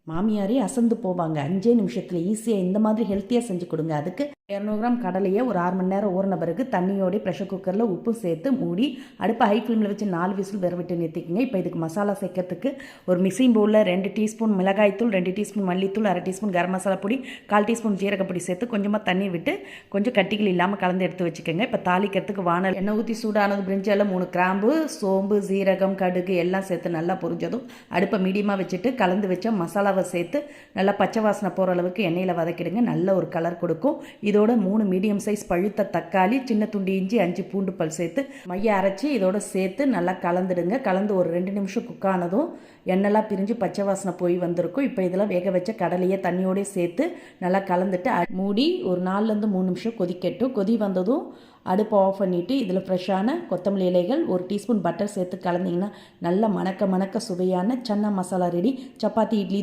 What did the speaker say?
மாமியாரே அசந்து போவாங்க. 5 நிமிஷத்தில் ஈஸியாக இந்த மாதிரி ஹெல்த்தியாக செஞ்சு கொடுங்க. அதுக்கு 200 கிராம் கடலையை ஒரு 1/2 மணி நேரம் ஊறின பிறகு தண்ணியோடய ப்ரெஷர் குக்கரில் உப்பு சேர்த்து மூடி அடுப்பை ஹை ஃப்ளேமில் வச்சு 4 விசில் வேற விட்டு நிறுத்திக்கங்க. இப்போ இதுக்கு மசாலா சேர்க்கறதுக்கு ஒரு மிக்சிங் பவுலில் 2 டீஸ்பூன் மிளகாய்த்தூள், 2 டீஸ்பூன் மல்லித்தூள், 1/2 டீஸ்பூன் கரம் மசாலா பொடி, 1/4 டீஸ்பூன் ஜீரகப்பொடி சேர்த்து கொஞ்சமாக தண்ணி விட்டு கொஞ்சம் கட்டிகள் இல்லாமல் கலந்து எடுத்து வச்சுக்கோங்க. இப்போ தாளிக்கிறதுக்கு வானல் எண்ணெய் ஊற்றி சூடானது பிரிஞ்சால 3 கிராம்பு, சோம்பு, ஜீரகம், கடுகு எல்லாம் சேர்த்து நல்லா பொரிஞ்சதும் அடுப்பை மீடியமாக வச்சுட்டு கலந்து வச்ச மசாலாவை சேர்த்து நல்லா பச்சை வாசனை போகிற அளவுக்கு எண்ணெயில் வதக்கிடுங்க. நல்ல ஒரு கலர் கொடுக்கும். இதோட 3 மீடியம் சைஸ் பழுத்த தக்காளி, சின்ன துண்டு இஞ்சி, 5 பூண்டு பல் சேர்த்து மைய அரைச்சி இதோட சேர்த்து நல்லா கலந்துடுங்க. கலந்து ஒரு 2 நிமிஷம் குக் ஆனதும் எண்ணெய்லாம் பிரிஞ்சு பச்சை வாசனை போய் வந்திருக்கும். இப்போ இதெல்லாம் வேக வச்ச கடலையை தண்ணியோடய சேர்த்து நல்லா கலந்துட்டு மூடி ஒரு 4லேருந்து 3 நிமிஷம் கொதிக்கட்டும். கொதி வந்ததும் அடுப்பை ஆஃப் பண்ணிவிட்டு இதில் ஃப்ரெஷ்ஷான கொத்தமல்லி இலைகள், 1 டீஸ்பூன் பட்டர் சேர்த்து கலந்திங்கன்னா நல்ல மணக்க சுவையான சன்னா மசாலா ரெடி. சப்பாத்தி, இட்லி